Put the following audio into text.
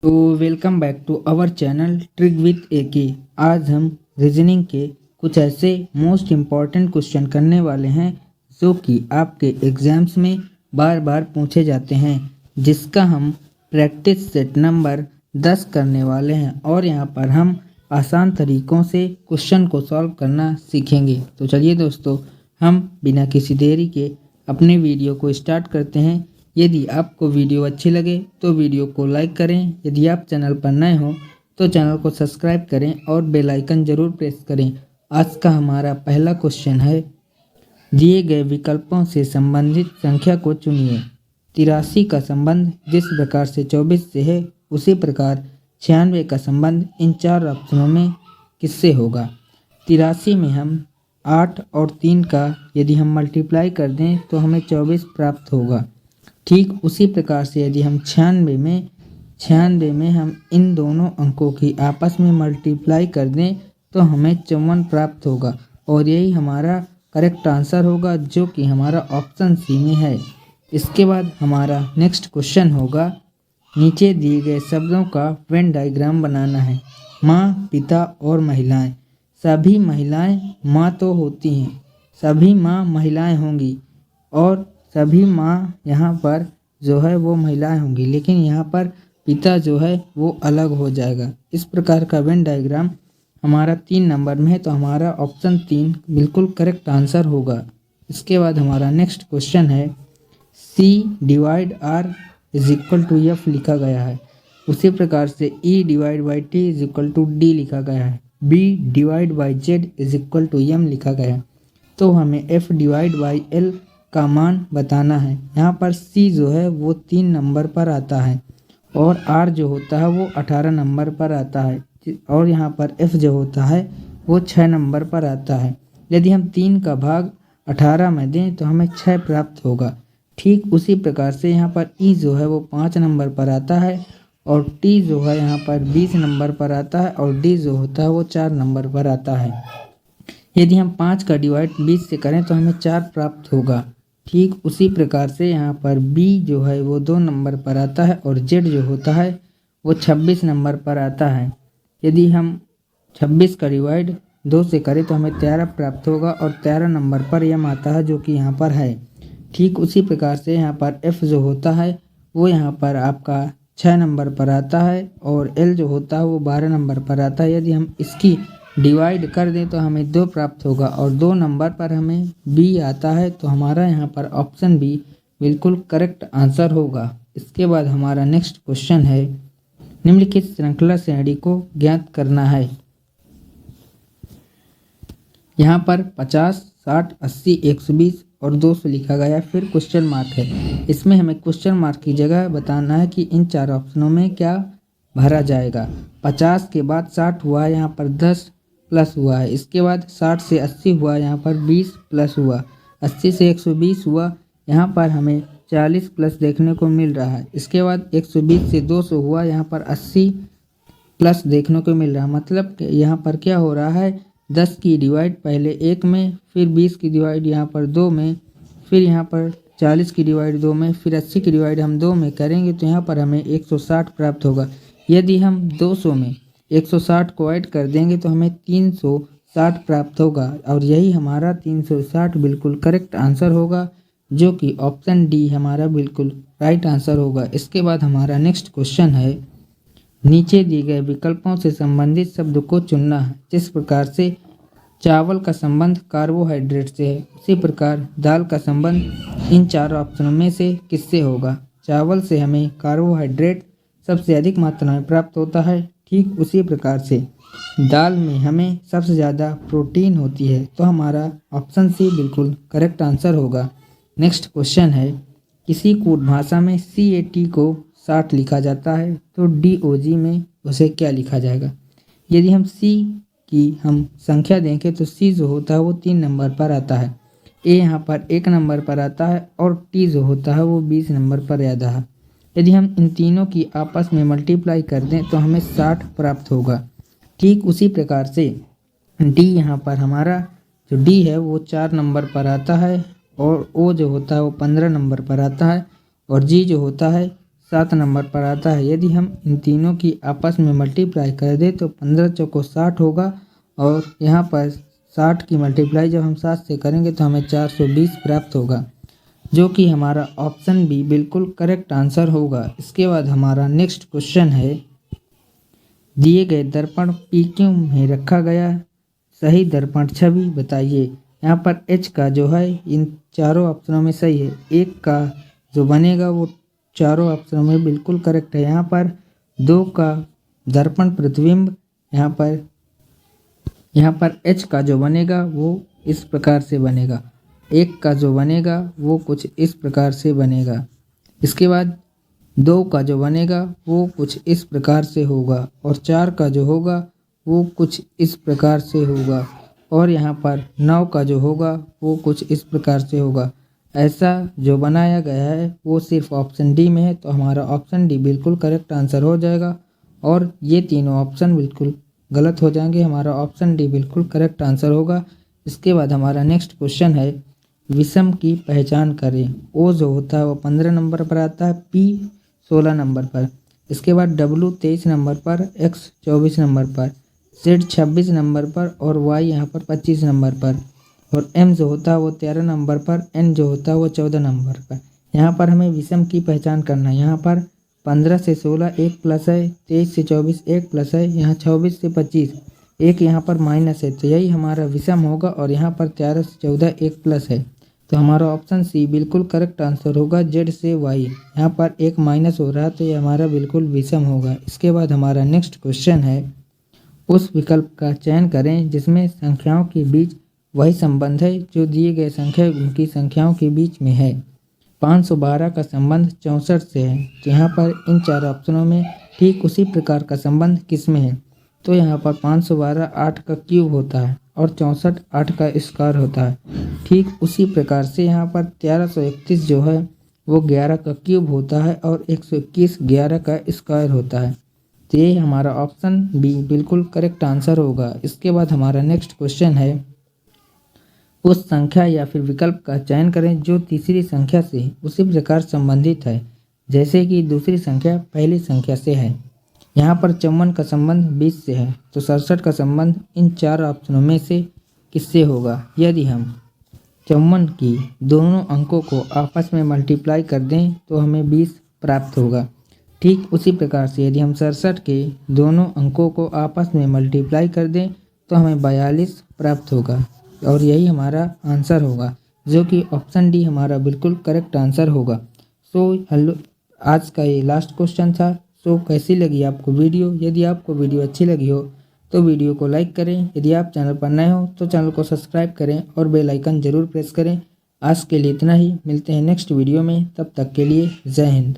तो welcome back to our channel trick with AK. आज हम रीजनिंग के कुछ ऐसे मोस्ट इम्पॉर्टेंट क्वेश्चन करने वाले हैं जो कि आपके एग्जाम्स में बार बार पूछे जाते हैं, जिसका हम प्रैक्टिस सेट नंबर 10 करने वाले हैं और यहाँ पर हम आसान तरीक़ों से क्वेश्चन को सॉल्व करना सीखेंगे। तो चलिए दोस्तों, हम बिना किसी देरी के अपने वीडियो को स्टार्ट करते हैं। यदि आपको वीडियो अच्छी लगे तो वीडियो को लाइक करें। यदि आप चैनल पर नए हो तो चैनल को सब्सक्राइब करें और बेल आइकन ज़रूर प्रेस करें। आज का हमारा पहला क्वेश्चन है, दिए गए विकल्पों से संबंधित संख्या को चुनिए। 83 का संबंध जिस प्रकार से 24 से है उसी प्रकार 96 का संबंध इन चार ऑप्शनों में किससे होगा। 83 में हम 8 और 3 का यदि हम मल्टीप्लाई कर दें तो हमें 24 प्राप्त होगा। ठीक उसी प्रकार से यदि हम 96 में हम इन दोनों अंकों की आपस में मल्टीप्लाई कर दें तो हमें 54 प्राप्त होगा और यही हमारा करेक्ट आंसर होगा, जो कि हमारा ऑप्शन सी में है। इसके बाद हमारा नेक्स्ट क्वेश्चन होगा, नीचे दिए गए शब्दों का वेन डायग्राम बनाना है। माँ, पिता और महिलाएं। सभी महिलाएं माँ तो होती हैं, सभी माँ महिलाएं होंगी और सभी माँ यहाँ पर जो है वो महिलाएं होंगी, लेकिन यहाँ पर पिता जो है वो अलग हो जाएगा। इस प्रकार का वेन डायग्राम हमारा 3 नंबर में है, तो हमारा ऑप्शन 3 बिल्कुल करेक्ट आंसर होगा। इसके बाद हमारा नेक्स्ट क्वेश्चन है, C divide R is equal to F लिखा गया है। उसी प्रकार से E divide by T is equal to D लिखा गया है। B divide by Z is equal to M लिखा गया है। तो हमें F डिवाइड बाई L का मान बताना है। यहाँ पर C जो है वो 3 नंबर पर आता है और R जो होता है वो 18 नंबर पर आता है और यहाँ पर F जो होता है वो 6 नंबर पर आता है। यदि हम 3 का भाग 18 में दें तो हमें 6 प्राप्त होगा। ठीक उसी प्रकार से यहाँ पर E जो है वो 5 नंबर पर आता है और T जो है यहाँ पर 20 नंबर पर आता है और D जो होता है वो 4 नंबर पर आता है। यदि हम 5 का डिवाइड 20 से करें तो हमें 4 प्राप्त होगा। ठीक उसी प्रकार से यहाँ पर B जो है वो 2 नंबर पर आता है और Z जो होता है वो 26 नंबर पर आता है। यदि हम 26 का डिवाइड 2 से करें तो हमें 13 प्राप्त होगा और 13 नंबर पर M आता है, जो कि यहाँ पर है। ठीक उसी प्रकार से यहाँ पर F जो होता है वो यहाँ पर आपका 6 नंबर पर आता है और L जो होता है वो 12 नंबर पर आता है। यदि हम इसकी डिवाइड कर दें तो हमें 2 प्राप्त होगा और 2 नंबर पर हमें B आता है, तो हमारा यहाँ पर ऑप्शन B बिल्कुल करेक्ट आंसर होगा। इसके बाद हमारा नेक्स्ट क्वेश्चन है, निम्नलिखित श्रृंखला श्रेणी को ज्ञात करना है। यहाँ पर 50, 60, 80, 120 और 200 लिखा गया है, फिर क्वेश्चन मार्क है। इसमें हमें क्वेश्चन मार्क की जगह बताना है कि इन 4 ऑप्शनों में क्या भरा जाएगा। 50 के बाद 60 हुआ, यहाँ पर 10 प्लस हुआ है। इसके बाद 60 से 80 हुआ, यहाँ पर 20 प्लस हुआ। 80 से 120 हुआ, यहाँ पर हमें 40 प्लस देखने को मिल रहा है। इसके बाद 120 से 200 हुआ, यहाँ पर 80 प्लस देखने को मिल रहा है। मतलब यहाँ पर क्या हो रहा है, 10 की डिवाइड पहले 1 में, फिर 20 की डिवाइड यहाँ पर 2 में, फिर यहाँ पर 40 की डिवाइड 2 में, फिर 80 की डिवाइड हम 2 में करेंगे तो यहाँ पर हमें 160 प्राप्त होगा। यदि हम 200 में 160 को ऐड कर देंगे तो हमें 360 प्राप्त होगा और यही हमारा 360 बिल्कुल करेक्ट आंसर होगा, जो कि ऑप्शन डी हमारा बिल्कुल राइट आंसर होगा। इसके बाद हमारा नेक्स्ट क्वेश्चन है, नीचे दिए गए विकल्पों से संबंधित शब्द को चुनना है। जिस प्रकार से चावल का संबंध कार्बोहाइड्रेट से है, उसी प्रकार दाल का संबंध इन 4 ऑप्शनों में से किससे होगा। चावल से हमें कार्बोहाइड्रेट सबसे अधिक मात्रा में प्राप्त होता है। ठीक उसी प्रकार से दाल में हमें सबसे ज़्यादा प्रोटीन होती है, तो हमारा ऑप्शन सी बिल्कुल करेक्ट आंसर होगा। नेक्स्ट क्वेश्चन है, किसी कूट भाषा में CAT को 60 लिखा जाता है तो DOG में उसे क्या लिखा जाएगा। यदि हम C की हम संख्या देखें तो C जो होता है वो 3 नंबर पर आता है, A यहाँ पर 1 नंबर पर आता है और T जो होता है वो 20 नंबर पर आता है। यदि हम इन तीनों की आपस में मल्टीप्लाई कर दें तो हमें 60 प्राप्त होगा। ठीक उसी प्रकार से D यहाँ पर हमारा जो D है वो 4 नंबर पर आता है और O जो होता है वो 15 नंबर पर आता है और G जो होता है 7 नंबर पर आता है। यदि हम इन तीनों की आपस में मल्टीप्लाई कर दें तो 15 चौको 60 होगा और यहाँ पर 60 की मल्टीप्लाई जब हम 7 से करेंगे तो हमें 420 प्राप्त होगा, जो कि हमारा ऑप्शन बी बिल्कुल करेक्ट आंसर होगा। इसके बाद हमारा नेक्स्ट क्वेश्चन है, दिए गए दर्पण PQ में रखा गया सही दर्पण छवि बताइए। यहाँ पर H का जो है इन चारों ऑप्शनों में सही है। एक का जो बनेगा वो चारों ऑप्शनों में बिल्कुल करेक्ट है। यहाँ पर 2 का दर्पण प्रतिबिंब, यहाँ पर H का जो बनेगा वो इस प्रकार से बनेगा। 1 का जो बनेगा वो कुछ इस प्रकार से बनेगा। इसके बाद 2 का जो बनेगा वो कुछ इस प्रकार से होगा और 4 का जो होगा वो कुछ इस प्रकार से होगा और यहाँ पर 9 का जो होगा वो कुछ इस प्रकार से होगा। ऐसा जो बनाया गया है वो सिर्फ ऑप्शन डी में है, तो हमारा ऑप्शन डी बिल्कुल करेक्ट आंसर हो जाएगा और ये तीनों ऑप्शन बिल्कुल गलत हो जाएंगे। हमारा ऑप्शन डी बिल्कुल करेक्ट आंसर होगा। इसके बाद हमारा नेक्स्ट क्वेश्चन है, विषम की पहचान करें। ओ जो होता है वो 15 नंबर पर आता है, P 16 नंबर पर, इसके बाद W 23 नंबर पर, X 24 नंबर पर, Z 26 नंबर पर और Y यहाँ पर 25 नंबर पर और M जो होता है वो 13 नंबर पर, N जो होता है वो 14 नंबर पर। यहाँ पर हमें विषम की पहचान करना है। यहाँ पर 15 से 16 1 प्लस है, 23 से 24 1 प्लस है, यहाँ 24 से 25 1 यहाँ पर माइनस है, तो यही हमारा विषम होगा और यहाँ पर 13 से 14 1 प्लस है, तो हमारा ऑप्शन सी बिल्कुल करेक्ट आंसर होगा। Z से Y यहाँ पर 1 माइनस हो रहा है तो ये हमारा बिल्कुल विषम होगा। इसके बाद हमारा नेक्स्ट क्वेश्चन है, उस विकल्प का चयन करें जिसमें संख्याओं के बीच वही संबंध है जो दिए गए संख्या उनकी संख्याओं के बीच में है। 512 का संबंध 64 से है, तो यहाँ पर इन 4 ऑप्शनों में ठीक उसी प्रकार का संबंध किस में है, तो यहाँ पर 512 8 का क्यूब होता है और 64 8 का स्क्वायर होता है। ठीक उसी प्रकार से यहाँ पर 1331 जो है वो 11 का क्यूब होता है और 121 11 का स्क्वायर होता है, तो ये हमारा ऑप्शन बी बिल्कुल करेक्ट आंसर होगा। इसके बाद हमारा नेक्स्ट क्वेश्चन है, उस संख्या या फिर विकल्प का चयन करें जो तीसरी संख्या से उसी प्रकार संबंधित है जैसे कि दूसरी संख्या पहली संख्या से है। यहाँ पर 54 का संबंध 20 से है, तो 67 का संबंध इन 4 ऑप्शनों में से किससे होगा। यदि हम 54 की दोनों अंकों को आपस में मल्टीप्लाई कर दें तो हमें 20 प्राप्त होगा। ठीक उसी प्रकार से यदि हम 67 के दोनों अंकों को आपस में मल्टीप्लाई कर दें तो हमें 42 प्राप्त होगा और यही हमारा आंसर होगा, जो कि ऑप्शन डी हमारा बिल्कुल करेक्ट आंसर होगा। सो हेलो, आज का ये लास्ट क्वेश्चन था। सो कैसी लगी आपको वीडियो? यदि आपको वीडियो अच्छी लगी हो तो वीडियो को लाइक करें। यदि आप चैनल पर नए हो तो चैनल को सब्सक्राइब करें और बेल आइकन ज़रूर प्रेस करें। आज के लिए इतना ही, मिलते हैं नेक्स्ट वीडियो में, तब तक के लिए जय हिंद।